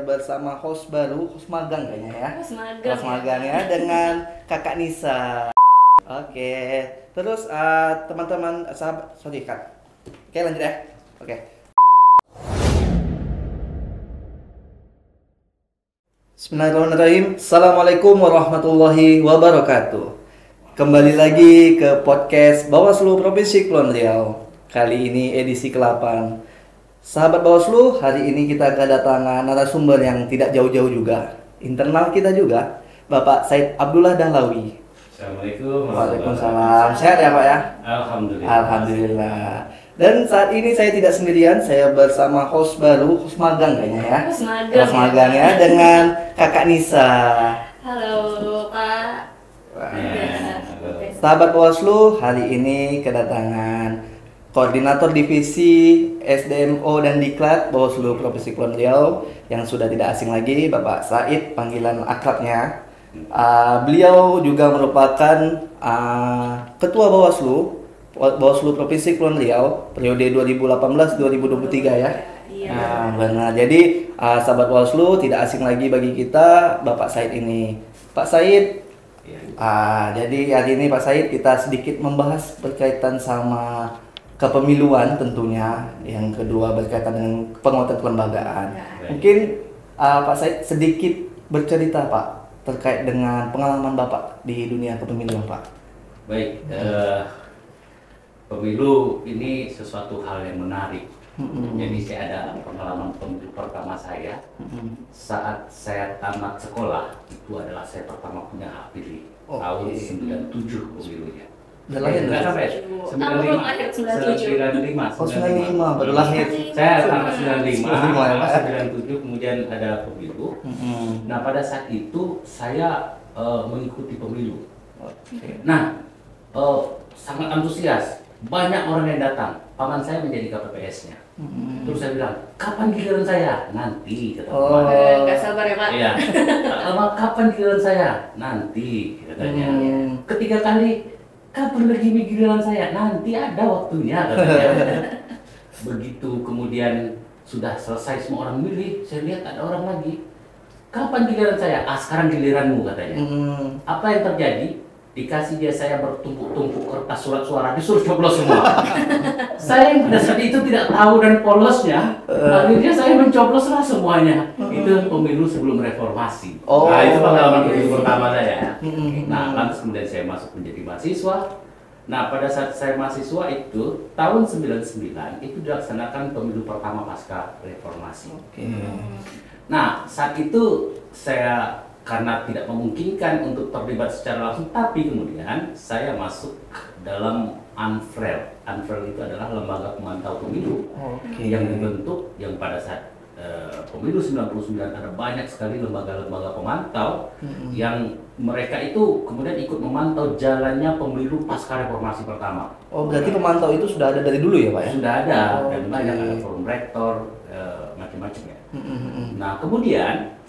bersama host baru, host magang kayaknya ya. Host magang Ya, dengan Kakak Nisa. Oke, terus teman-teman sahabat, sorry Kak. Oke, lanjut ya. Oke. Bismillahirrahmanirrahim. Assalamualaikum warahmatullahi wabarakatuh. Kembali lagi ke podcast Bawaslu Provinsi Kepulauan Riau. Kali ini edisi ke-8. Sahabat Bawaslu, hari ini kita kedatangan narasumber yang tidak jauh-jauh juga. Internal kita juga, Bapak Said Abdullah Dahlawi. Assalamualaikum. Waalaikumsalam. Sehat ya Pak ya? Alhamdulillah. Alhamdulillah. Dan saat ini saya tidak sendirian, saya bersama host baru, host magang kayaknya ya. Host magang ya, dengan Kakak Nisa. Halo Pak. Sahabat Bawaslu, hari ini kedatangan Koordinator Divisi SDMO dan Diklat Bawaslu Provinsi Kepulauan Riau yang sudah tidak asing lagi, Bapak Said, panggilan akrabnya. Beliau juga merupakan Ketua Bawaslu Provinsi Kepulauan Riau periode 2018-2023 ya. Iya. Benar. Jadi sahabat Bawaslu tidak asing lagi bagi kita Bapak Said ini. Pak Said, jadi hari ini Pak Said kita sedikit membahas berkaitan sama kepemiluan tentunya. Yang kedua berkaitan dengan penguatan kelembagaan. Mungkin Pak Said sedikit bercerita Pak terkait dengan pengalaman Bapak di dunia kepemiluan Pak. Baik, pemilu ini sesuatu hal yang menarik. Jadi saya ada pengalaman pemilu pertama saya saat saya tamat sekolah. Itu adalah saya pertama punya hak pilih tahun 97 pemilunya. Udah lahir Enggak sampai 95. 95 baru lahir. Saya tamat 95, 95 ya, 97 kemudian ada pemilu. Nah pada saat itu saya mengikuti pemilu. Nah sangat antusias, banyak orang yang datang. Paman saya menjadi KPPS-nya. Terus saya bilang, kapan giliran saya? Nanti kata paman. Gak sabar ya Pak. Iya. Kapan giliran saya? Nanti katanya. Ketiga kali, kapan lagi giliran saya? Nanti ada waktunya katanya. Begitu kemudian sudah selesai semua orang milih, saya lihat ada orang lagi. Kapan giliran saya? Sekarang giliranmu katanya. Apa yang terjadi? Dikasih dia saya bertumpuk-tumpuk kertas surat suara, disuruh coblos semua. Saya yang pada saat itu tidak tahu dan polosnya, akhirnya saya mencoblos semuanya. Itu pemilu sebelum reformasi. Nah itu pengalaman pemilu pertama saya. Nah lantas kemudian saya masuk menjadi mahasiswa. Nah pada saat saya mahasiswa itu tahun 99 itu dilaksanakan pemilu pertama pasca reformasi. Nah saat itu saya karena tidak memungkinkan untuk terlibat secara langsung, tapi kemudian saya masuk dalam ANFREL. ANFREL itu adalah lembaga pemantau pemilu yang dibentuk, yang pada saat pemilu 99 ada banyak sekali lembaga-lembaga pemantau yang mereka itu kemudian ikut memantau jalannya pemilu pasca reformasi pertama. Berarti pemantau itu sudah ada dari dulu ya Pak ya? Sudah ada, dan banyak ada forum rektor, macam-macam ya. Nah kemudian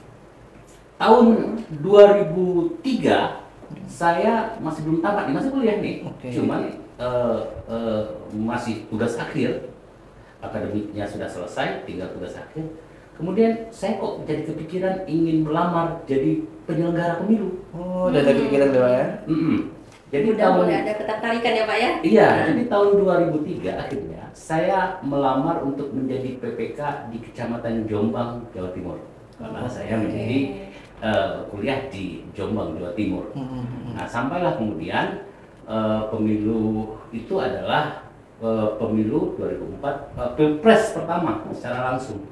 tahun 2003 saya masih belum tamat, masih kuliah nih, cuman masih tugas akhir, akademiknya sudah selesai, tinggal tugas akhir. Kemudian saya kok jadi kepikiran ingin melamar jadi penyelenggara pemilu. Udah ada kepikiran Pak ya? Jadi udah ada ketertarikan ya Pak ya? Iya, jadi tahun 2003 akhirnya saya melamar untuk menjadi PPK di Kecamatan Jombang, Jawa Timur. Karena saya menjadi kuliah di Jombang, Jawa Timur. Nah, sampailah kemudian pemilu itu adalah pemilu 2004, Pilpres pertama secara langsung.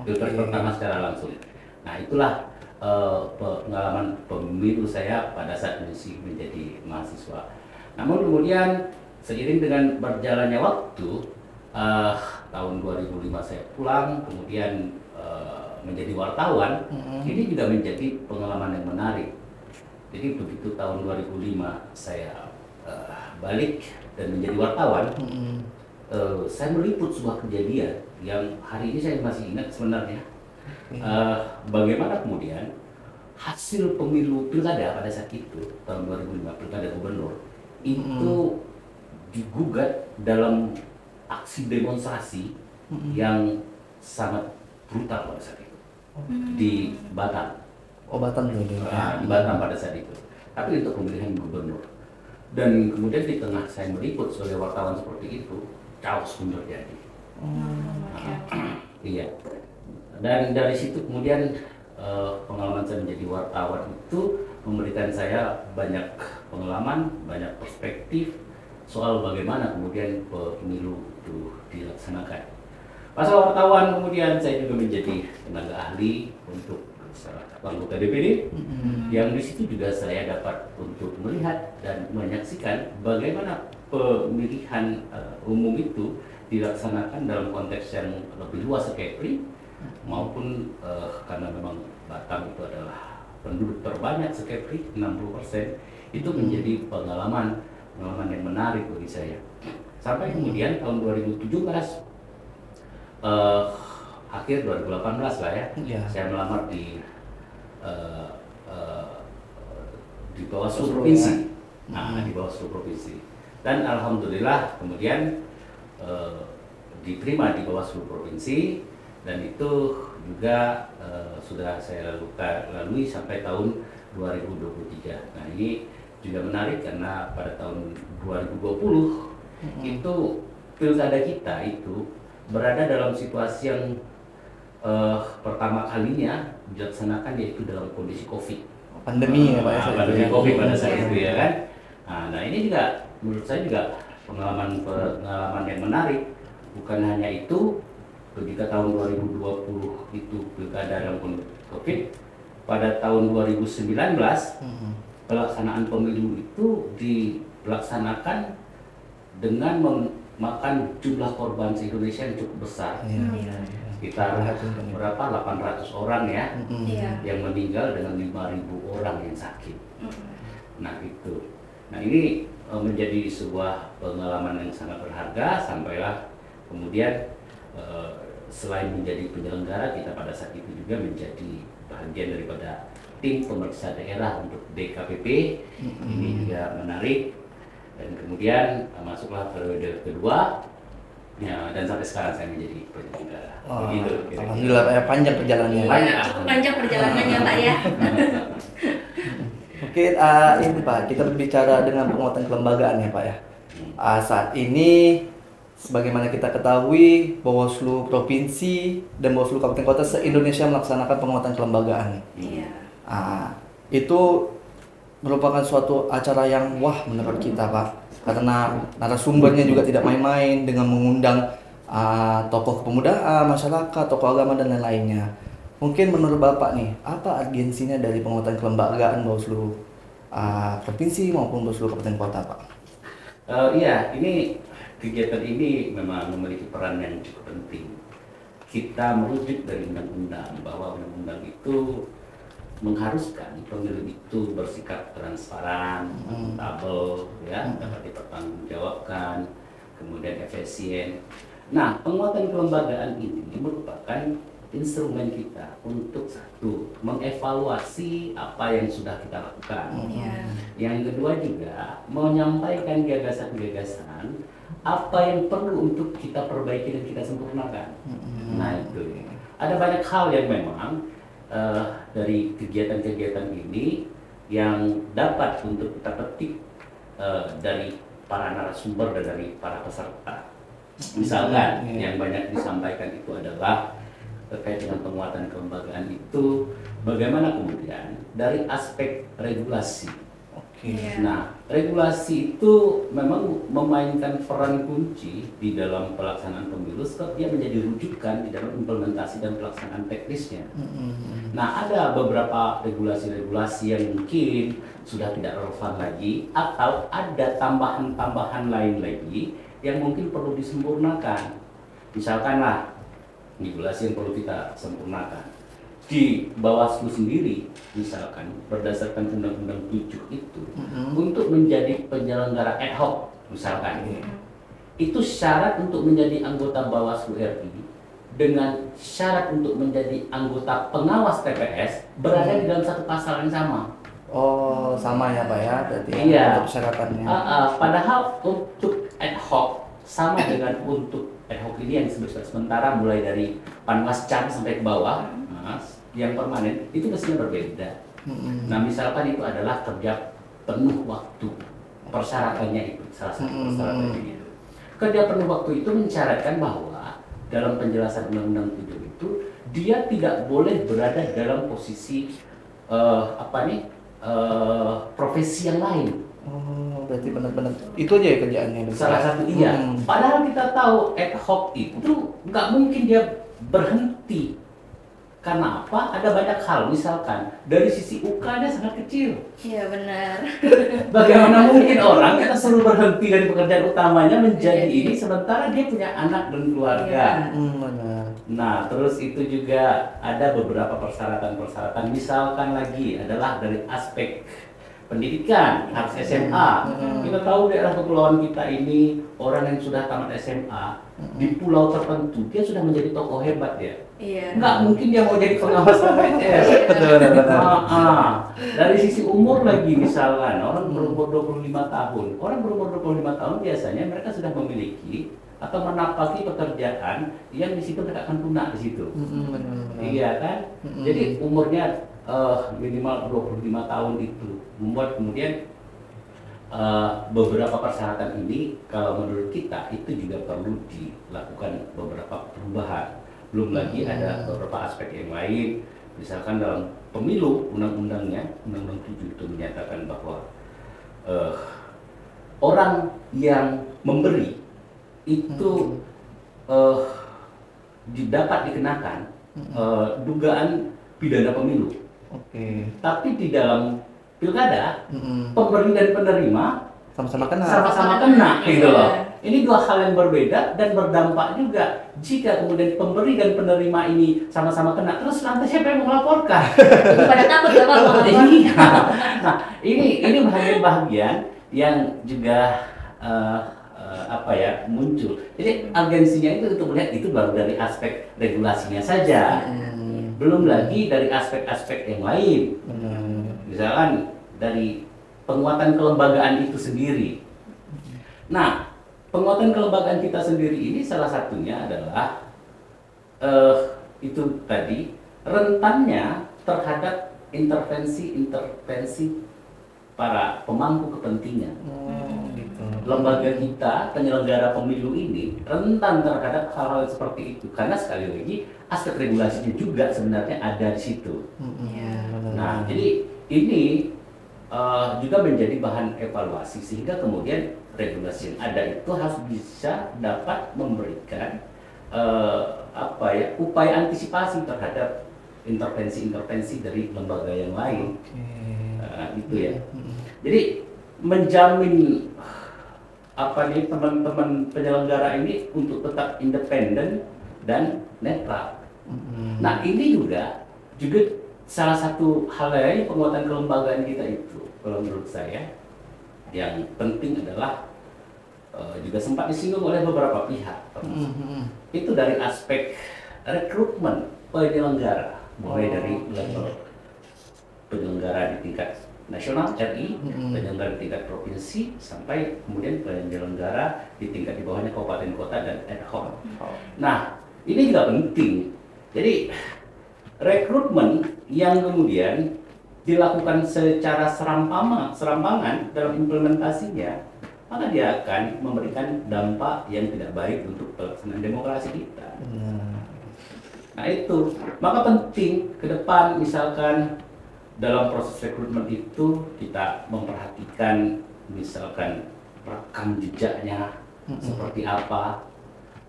Pilpres pertama secara langsung. Nah, itulah pengalaman pemilu saya pada saat masih menjadi mahasiswa. Namun kemudian seiring dengan berjalannya waktu, tahun 2005 saya pulang, kemudian menjadi wartawan. Ini juga menjadi pengalaman yang menarik. Jadi begitu tahun 2005 saya balik dan menjadi wartawan, saya meliput sebuah kejadian yang hari ini saya masih ingat sebenarnya. Bagaimana kemudian hasil pemilu pilkada pada saat itu tahun 2005, pilkada gubernur itu digugat dalam aksi demonstrasi yang sangat brutal pada saat itu. di Batam. Oh, Batam dulu. Di Batam pada saat itu. Tapi untuk pemilihan gubernur. Dan kemudian di tengah saya meliput sebagai wartawan seperti itu, chaos pun terjadi. Iya. Dan dari situ kemudian pengalaman saya menjadi wartawan itu memberikan saya banyak pengalaman, banyak perspektif soal bagaimana kemudian pemilu itu dilaksanakan. Pasal wartawan kemudian saya juga menjadi tenaga ahli untuk salah satu anggota DPD, yang di situ juga saya dapat untuk melihat dan menyaksikan bagaimana pemilihan umum itu dilaksanakan dalam konteks yang lebih luas sekepri, maupun karena memang Batam itu adalah penduduk terbanyak sekepri 60%, itu menjadi pengalaman yang menarik bagi saya. Sampai kemudian tahun 2017 akhir 2018 lah ya, saya melamar di Bawaslu Provinsi. Di Bawaslu Provinsi. Dan alhamdulillah kemudian diterima di Bawaslu Provinsi, dan itu juga sudah saya lalui sampai tahun 2023. Nah, ini juga menarik karena pada tahun 2020 itu pilkada kita itu berada dalam situasi yang pertama kalinya dilaksanakan, yaitu dalam kondisi COVID. Pandemi ya Pak ya. Pandemi COVID pada saat itu ya kan. Nah, ini juga menurut saya juga pengalaman yang menarik. Bukan hanya itu, ketika tahun 2020 itu pilkada dalam kondisi COVID, pada tahun 2019 pelaksanaan pemilu itu dilaksanakan dengan memakan jumlah korban se-Indonesia yang cukup besar. Sekitar berapa? 800 orang ya, yang meninggal dengan 5.000 orang yang sakit. Nah itu. Nah ini menjadi sebuah pengalaman yang sangat berharga, sampailah kemudian selain menjadi penyelenggara, kita pada saat itu juga menjadi bagian daripada tim pemeriksa daerah untuk DKPP. Ini juga menarik. Dan kemudian masuklah periode kedua, ya, dan sampai sekarang saya menjadi penyelenggara. Begitu. Alhamdulillah Pak ya, panjang perjalanannya. Cukup panjang perjalanannya Pak ya. Oke, ini Pak, kita berbicara dengan penguatan kelembagaan ya Pak ya. Saat ini, sebagaimana kita ketahui, Bawaslu Provinsi dan Bawaslu Kabupaten Kota se-Indonesia melaksanakan penguatan kelembagaan. Itu merupakan suatu acara yang wah menurut kita Pak, karena narasumbernya juga tidak main-main dengan mengundang tokoh kepemudaan, masyarakat, tokoh agama dan lain-lainnya. Mungkin menurut Bapak nih, apa urgensinya dari penguatan kelembagaan Bawaslu Provinsi maupun Bawaslu Kabupaten Kota Pak? Iya, ini kegiatan ini memang memiliki peran yang cukup penting. Kita merujuk dari undang-undang bahwa undang-undang itu mengharuskan pemilu itu bersikap transparan, akuntabel, ya, dapat dipertanggungjawabkan, kemudian efisien. Nah, penguatan kelembagaan ini merupakan instrumen kita untuk satu, mengevaluasi apa yang sudah kita lakukan. Yang kedua juga menyampaikan gagasan-gagasan apa yang perlu untuk kita perbaiki dan kita sempurnakan. Nah itu, ada banyak hal yang memang dari kegiatan-kegiatan ini yang dapat untuk kita petik dari para narasumber dan dari para peserta. Misalkan yang banyak disampaikan itu adalah terkait dengan penguatan kelembagaan itu, bagaimana kemudian dari aspek regulasi. Nah, regulasi itu memang memainkan peran kunci di dalam pelaksanaan pemilu, sebab dia menjadi rujukan di dalam implementasi dan pelaksanaan teknisnya. Nah, ada beberapa regulasi-regulasi yang mungkin sudah tidak relevan lagi, atau ada tambahan-tambahan lain lagi yang mungkin perlu disempurnakan. Misalkanlah regulasi yang perlu kita sempurnakan di Bawaslu sendiri, misalkan berdasarkan Undang-Undang 7 itu, untuk menjadi penyelenggara ad hoc, misalkan, itu syarat untuk menjadi anggota Bawaslu RI dengan syarat untuk menjadi anggota pengawas TPS berada di dalam satu pasal yang sama. Oh, sama ya Pak ya, berarti Iya. untuk persyaratannya. Padahal untuk ad hoc sama dengan untuk ad hoc ini yang sementara mulai dari Panwascam sampai ke bawah. yang permanen itu mestinya berbeda. Nah, misalkan itu adalah kerja penuh waktu, persyaratannya itu salah satu persyaratannya itu. Kerja penuh waktu itu mensyaratkan bahwa dalam penjelasan Undang-Undang 7 itu dia tidak boleh berada dalam posisi profesi yang lain. Oh, berarti benar-benar itu aja ya kerjaannya. Salah satu iya. Padahal kita tahu ad hoc itu nggak mungkin dia berhenti. Karena apa? Ada banyak hal, misalkan dari sisi UK-nya sangat kecil. Iya benar. Bagaimana mungkin orang kita selalu berhenti dari pekerjaan utamanya menjadi ini, sementara dia punya anak dan keluarga. Benar. Nah, terus itu juga ada beberapa persyaratan-persyaratan. Misalkan lagi adalah dari aspek pendidikan, harus SMA. Kita tahu daerah kepulauan kita ini, orang yang sudah tamat SMA di pulau tertentu, dia sudah menjadi tokoh hebat ya. Iya. Nggak mungkin dia mau jadi pengawas KPS. Dari sisi umur lagi, misalkan orang berumur 25 tahun. Orang berumur 25 tahun biasanya mereka sudah memiliki atau menapaki pekerjaan yang di situ mereka akan punah di situ. Iya kan? Jadi umurnya minimal 25 tahun itu membuat kemudian beberapa persyaratan ini kalau menurut kita itu juga perlu dilakukan beberapa perubahan. Belum lagi ada beberapa aspek yang lain, misalkan dalam pemilu undang-undangnya, Undang-Undang 7 itu menyatakan bahwa orang yang memberi itu dapat dikenakan dugaan pidana pemilu. Tapi di dalam pilkada, pemberi dan penerima sama-sama kena gitu loh. Ini dua hal yang berbeda dan berdampak juga. Jika kemudian pemberi dan penerima ini sama-sama kena, terus nanti siapa yang melaporkan? Pada takut gak mau Iya. Nah, ini bahagian yang juga muncul. Jadi agensinya itu untuk melihat itu baru dari aspek regulasinya saja. Belum lagi dari aspek-aspek yang lain. Misalkan dari penguatan kelembagaan itu sendiri. Nah, penguatan kelembagaan kita sendiri ini salah satunya adalah itu tadi rentannya terhadap intervensi para pemangku kepentingan. Lembaga kita, penyelenggara pemilu ini rentan terhadap hal-hal seperti itu karena sekali lagi aspek regulasinya juga sebenarnya ada di situ. Nah, jadi ini juga menjadi bahan evaluasi sehingga kemudian regulasi yang ada itu harus bisa dapat memberikan upaya antisipasi terhadap intervensi-intervensi dari lembaga yang lain. Itu ya. Jadi menjamin teman-teman penyelenggara ini untuk tetap independen dan netral. Nah, ini juga salah satu hal lain penguatan kelembagaan kita itu, kalau menurut saya yang penting adalah juga sempat disinggung oleh beberapa pihak. Itu dari aspek rekrutmen penyelenggara, mulai dari level penyelenggara di tingkat nasional RI, penyelenggara di tingkat provinsi, sampai kemudian penyelenggara di tingkat di bawahnya kabupaten kota dan ad hoc. Nah, ini juga penting. Jadi rekrutmen yang kemudian dilakukan secara serampangan dalam implementasinya, maka dia akan memberikan dampak yang tidak baik untuk pelaksanaan demokrasi kita. Nah itu, maka penting ke depan misalkan dalam proses rekrutmen itu kita memperhatikan misalkan rekam jejaknya seperti apa.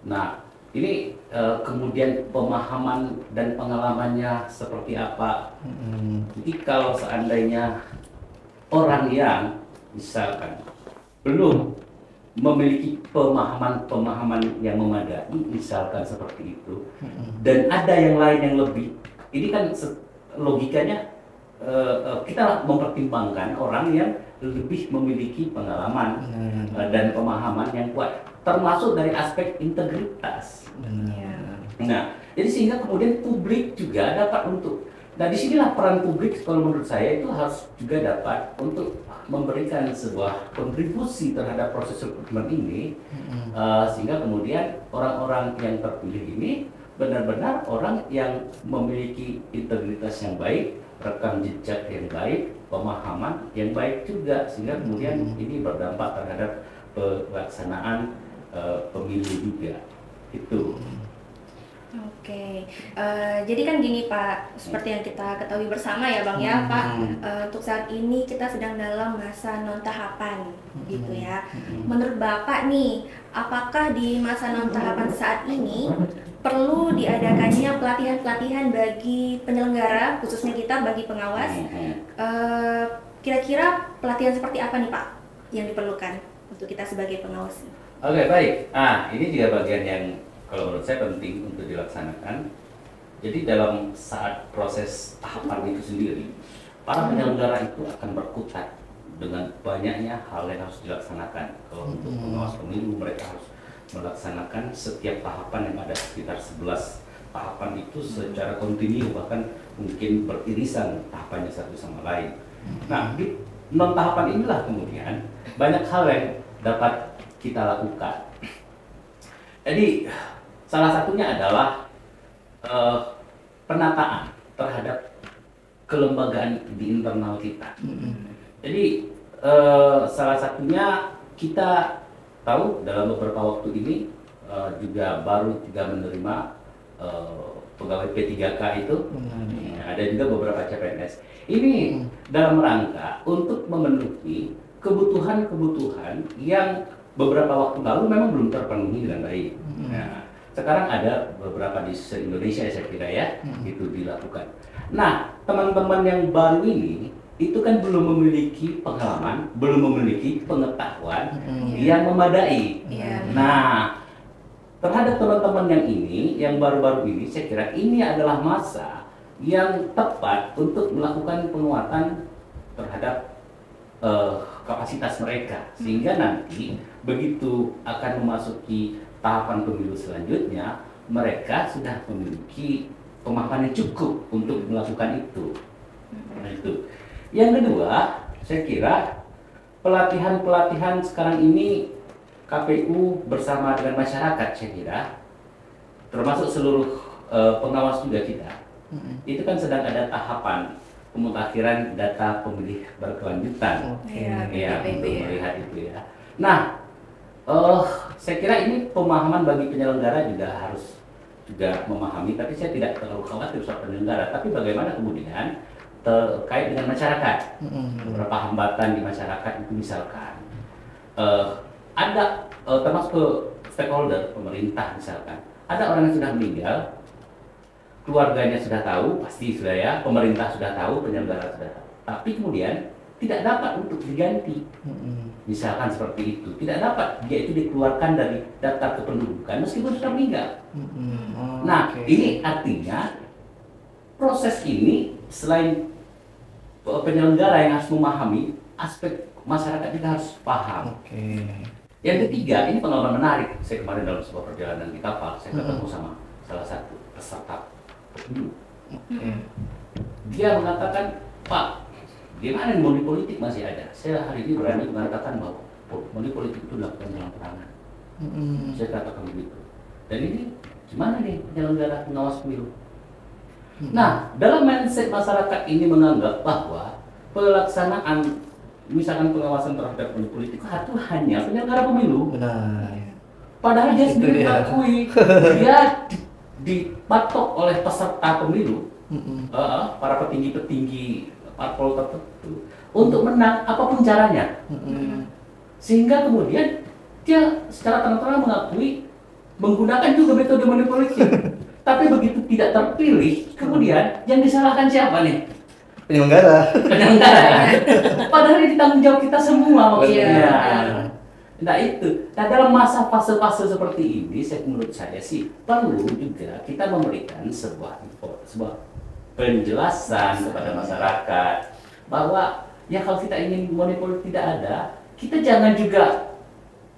Nah ini kemudian pemahaman dan pengalamannya seperti apa. Jadi kalau seandainya orang yang misalkan belum memiliki pemahaman yang memadai, misalkan seperti itu, dan ada yang lain yang lebih, ini kan logikanya kita mempertimbangkan orang yang lebih memiliki pengalaman dan pemahaman yang kuat, termasuk dari aspek integritas. Nah, jadi sehingga kemudian publik juga dapat untuk, nah disinilah peran publik kalau menurut saya itu harus juga dapat untuk memberikan sebuah kontribusi terhadap proses rekrutmen ini, sehingga kemudian orang-orang yang terpilih ini benar-benar orang yang memiliki integritas yang baik, rekam jejak yang baik, pemahaman yang baik juga, sehingga kemudian ini berdampak terhadap pelaksanaan pemilu juga. Itu. Oke, jadi kan gini Pak, seperti yang kita ketahui bersama ya Bang ya Pak, untuk saat ini kita sedang dalam masa non tahapan gitu ya. Menurut Bapak nih, apakah di masa non tahapan saat ini perlu diadakannya pelatihan-pelatihan bagi penyelenggara, khususnya kita bagi pengawas? Kira-kira pelatihan seperti apa nih Pak yang diperlukan untuk kita sebagai pengawas? Oke, baik. Ini juga bagian yang kalau menurut saya penting untuk dilaksanakan. Jadi dalam saat proses tahapan itu sendiri, para penyelenggara itu akan berkutat dengan banyaknya hal yang harus dilaksanakan. Kalau untuk pengawas pemilu, mereka harus melaksanakan setiap tahapan yang ada sekitar 11 tahapan itu secara kontinu, bahkan mungkin beririsan tahapannya satu sama lain. Nah, di non tahapan inilah kemudian banyak hal yang dapat kita lakukan. Jadi salah satunya adalah penataan terhadap kelembagaan di internal kita. Jadi salah satunya kita tahu dalam beberapa waktu ini juga baru menerima pegawai P3K itu, ada juga beberapa CPNS. Ini dalam rangka untuk memenuhi kebutuhan-kebutuhan yang beberapa waktu lalu memang belum terpenuhi dengan baik. Nah, sekarang ada beberapa di se-Indonesia saya kira ya, itu dilakukan. Nah, teman-teman yang baru ini itu kan belum memiliki pengalaman, belum memiliki pengetahuan yang memadai. Nah, terhadap teman-teman yang ini, yang baru-baru ini, saya kira ini adalah masa yang tepat untuk melakukan penguatan terhadap kapasitas mereka, sehingga nanti begitu akan memasuki tahapan pemilu selanjutnya, mereka sudah memiliki pemahaman yang cukup untuk melakukan itu. Nah, itu. Yang kedua, saya kira pelatihan-pelatihan sekarang ini KPU bersama dengan masyarakat, saya kira, termasuk seluruh pengawas juga kita, itu kan sedang ada tahapan pemutakhiran data pemilih berkelanjutan, untuk melihat itu ya. Nah, saya kira ini pemahaman bagi penyelenggara juga harus juga memahami, tapi saya tidak terlalu khawatir soal penyelenggara, tapi bagaimana kemudian terkait dengan masyarakat, beberapa hambatan di masyarakat itu misalkan ada termasuk ke stakeholder pemerintah misalkan, ada orang yang sudah meninggal, keluarganya sudah tahu, pasti sudah ya, pemerintah sudah tahu, penyelenggara sudah tahu, tapi kemudian tidak dapat untuk diganti, misalkan seperti itu, tidak dapat dia itu dikeluarkan dari daftar kependudukan meskipun sudah meninggal. Nah, ini artinya proses ini selain penyelenggara yang harus memahami, aspek masyarakat juga harus paham. Yang ketiga, ini pengalaman menarik. Saya kemarin dalam sebuah perjalanan di kapal, saya ketemu sama salah satu peserta pemilu. Dia mengatakan, Pak, gimana money politik masih ada? Saya hari ini berani mengatakan bahwa money politik itu dilakukan dalam perangan. Saya katakan begitu. Dan ini gimana nih penyelenggara pengawas pemilu? Nah, dalam mindset masyarakat ini menganggap bahwa pelaksanaan misalkan pengawasan terhadap money politik itu hanya penyelenggara pemilu. Padahal dia sendiri mengakui dia dipatok oleh peserta pemilu, para petinggi-petinggi parpol tertentu untuk menang apapun caranya, sehingga kemudian dia secara terang-terangan mengakui menggunakan juga metode money politik. Tapi begitu tidak terpilih, kemudian yang disalahkan siapa nih? Penyelenggara. Padahal ini tanggung jawab kita semua maksudnya. Nah itu. Nah dalam masa fase-fase seperti ini, menurut saya sih perlu juga kita memberikan sebuah penjelasan kepada masyarakat bahwa ya kalau kita ingin money politik tidak ada, kita jangan juga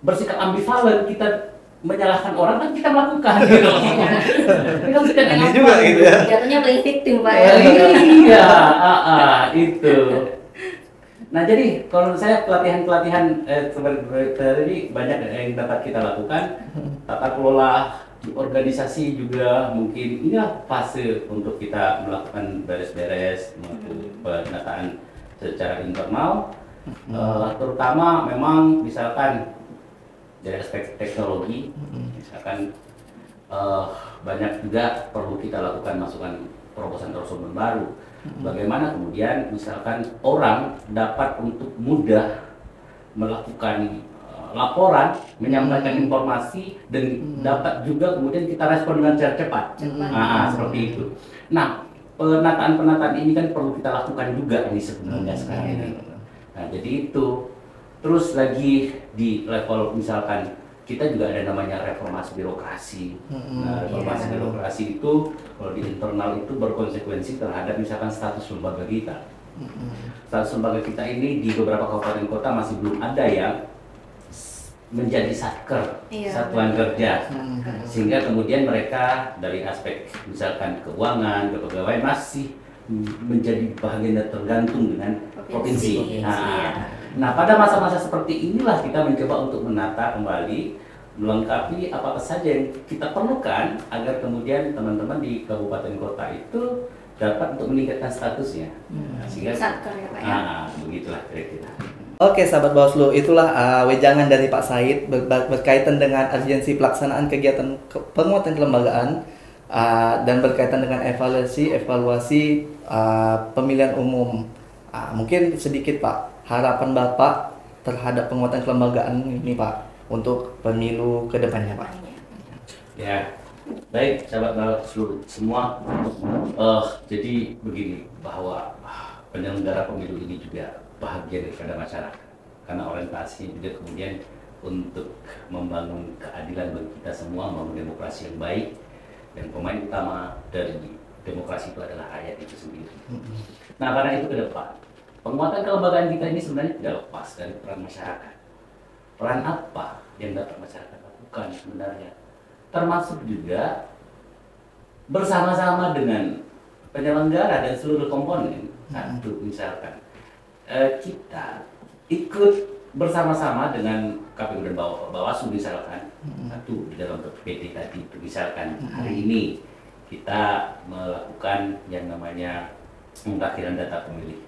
bersikap ambivalen, kita menyalahkan orang kan kita melakukan gitu. Ini juga gitu ya. Jatuhnya playing victim Pak ya. Iya, itu. Nah jadi kalau saya pelatihan seperti tadi banyak yang dapat kita lakukan, tata kelola di organisasi juga mungkin inilah fase untuk kita melakukan beres-beres, penataan secara internal, terutama memang misalkan dari aspek teknologi, misalkan banyak juga perlu kita lakukan masukan terobosan-terobosan baru. Bagaimana kemudian misalkan orang dapat untuk mudah melakukan laporan, menyampaikan informasi dan dapat juga kemudian kita respon dengan cara cepat. Seperti itu. Nah, penataan-penataan ini kan perlu kita lakukan juga ini sebenarnya sekarang ini. Nah, jadi itu. Terus lagi di level misalkan kita juga ada namanya reformasi birokrasi. Nah, reformasi birokrasi itu kalau di internal itu berkonsekuensi terhadap misalkan status lembaga kita. Status lembaga kita ini di beberapa kabupaten kota masih belum ada yang menjadi satker, satuan kerja, sehingga kemudian mereka dari aspek misalkan keuangan, kepegawaian masih menjadi bagian dan tergantung dengan provinsi. Nah, pada masa-masa seperti inilah kita mencoba untuk menata kembali, melengkapi apa saja yang kita perlukan agar kemudian teman-teman di kabupaten kota itu dapat untuk meningkatkan statusnya. Sehingga satker ya Pak ya. Begitulah kira-kira. Oke, sahabat Bawaslu, itulah wejangan dari Pak Said berkaitan dengan urgensi pelaksanaan kegiatan penguatan kelembagaan dan berkaitan dengan evaluasi pemilihan umum. Mungkin sedikit Pak, harapan Bapak terhadap penguatan kelembagaan ini Pak untuk pemilu ke depannya Pak. Ya, baik sahabat Bawaslu semua. Jadi begini, bahwa penyelenggara pemilu ini juga bahagia daripada masyarakat, karena orientasinya juga kemudian untuk membangun keadilan bagi kita semua, membangun demokrasi yang baik, dan pemain utama dari demokrasi itu adalah rakyat itu sendiri. Nah, karena itu ke depan penguatan kelembagaan kita ini sebenarnya tidak lepas dari peran masyarakat. Peran apa yang dapat masyarakat lakukan sebenarnya, termasuk juga bersama-sama dengan penyelenggara dan seluruh komponen. Satu, misalkan kita ikut bersama-sama dengan KPU dan Bawaslu misalkan, satu di dalam PT tadi itu misalkan hari ini kita melakukan yang namanya pemutakhiran data pemilih.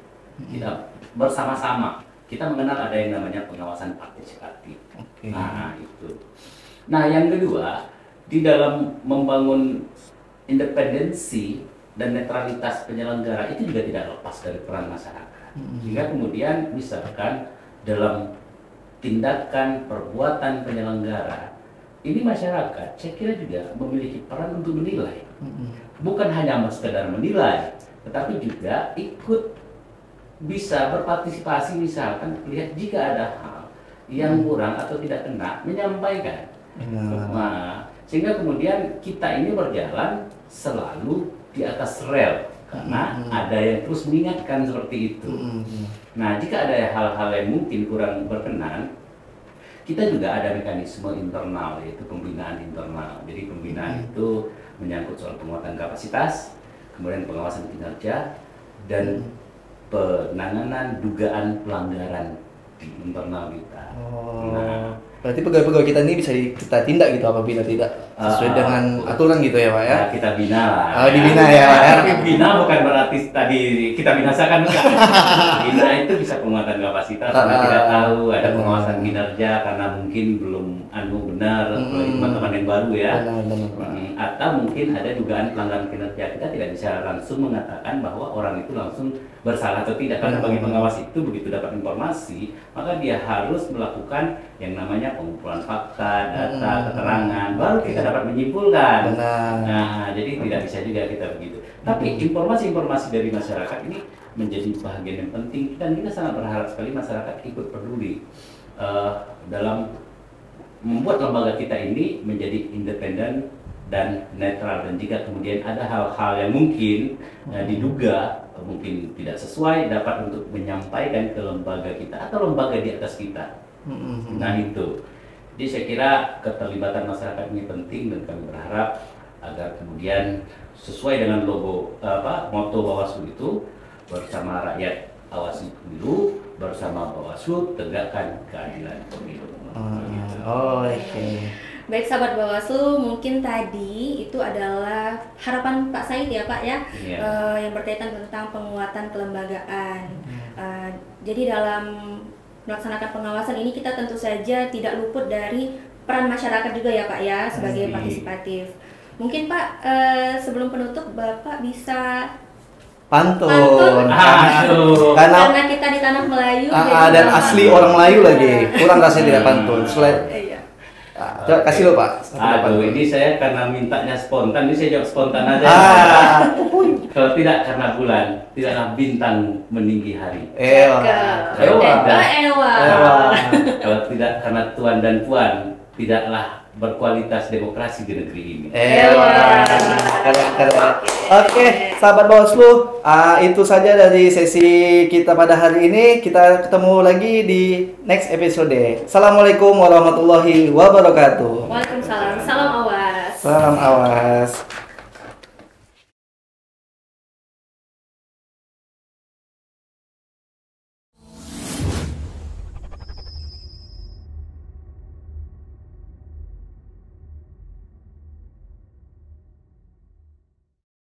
Kita bersama-sama, kita mengenal ada yang namanya pengawasan partisipatif. Nah, itu. Nah, yang kedua, di dalam membangun independensi dan netralitas penyelenggara itu juga tidak lepas dari peran masyarakat. Sehingga kemudian misalkan dalam tindakan perbuatan penyelenggara ini masyarakat saya kira juga memiliki peran untuk menilai. Bukan hanya sekedar menilai, tetapi juga ikut bisa berpartisipasi, misalkan lihat jika ada hal yang kurang atau tidak kena, menyampaikan. Nah, sehingga kemudian kita ini berjalan selalu di atas rel, karena ada yang terus mengingatkan seperti itu. Nah, jika ada hal-hal yang mungkin kurang berkenan, kita juga ada mekanisme internal, yaitu pembinaan internal. Jadi pembinaan itu menyangkut soal penguatan kapasitas, kemudian pengawasan kinerja, dan penanganan dugaan pelanggaran di internal kita. Nah, berarti pegawai-pegawai kita ini bisa kita tindak gitu apabila tidak sesuai dengan aturan gitu ya Pak ya? Kita bina lah. Dibina ya Pak ya? Tapi bina bukan berarti tadi kita binasakan, enggak. Bina itu bisa penguatan kapasitas karena tidak tahu, ada pengawasan kinerja karena mungkin belum benar teman-teman yang baru ya. Atau mungkin ada dugaan pelanggaran kinerja. Kita tidak bisa langsung mengatakan bahwa orang itu langsung bersalah atau tidak, karena bagi pengawas itu begitu dapat informasi maka dia harus melakukan yang namanya pengumpulan fakta, data, keterangan, baru kita dapat menyimpulkan. Nah, jadi tidak bisa juga kita begitu. Tapi informasi-informasi dari masyarakat ini menjadi bagian yang penting, dan kita sangat berharap sekali masyarakat ikut peduli dalam membuat lembaga kita ini menjadi independen dan netral. Dan jika kemudian ada hal-hal yang mungkin diduga mungkin tidak sesuai, dapat untuk menyampaikan ke lembaga kita atau lembaga di atas kita. Nah, itu. Jadi saya kira keterlibatan masyarakat ini penting, dan kami berharap agar kemudian sesuai dengan logo moto Bawaslu itu, bersama rakyat awasi pemilu, bersama Bawaslu tegakkan keadilan pemilu. Oke. Baik sahabat Bawaslu, mungkin tadi itu adalah harapan Pak Said ya Pak ya, Iya. yang berkaitan tentang penguatan kelembagaan. Jadi dalam melaksanakan pengawasan ini kita tentu saja tidak luput dari peran masyarakat juga ya Pak ya sebagai Pasti. partisipatif. Mungkin Pak sebelum penutup Bapak bisa Pantun. Pantun. Aduh. Karena karena kita di tanah Melayu jadi dan Bapak- asli orang Melayu lagi. Kurang rasanya tidak pantun. Selain Iya. coba kasih lo Pak. satu Aduh, pantun. ini saya karena mintanya spontan, ini saya jawab spontan aja. Kalau tidak karena bulan, tidaklah bintang meninggi hari. Ewa. Ewa. Ewa. Ewa. Kalau tidak karena tuan dan puan, tidaklah berkualitas demokrasi di negeri ini. Ewa. Keren. Oke, sahabat Bawaslu, itu saja dari sesi kita pada hari ini. Kita ketemu lagi di next episode. Assalamualaikum warahmatullahi wabarakatuh. Waalaikumsalam. Salam awas. Salam awas.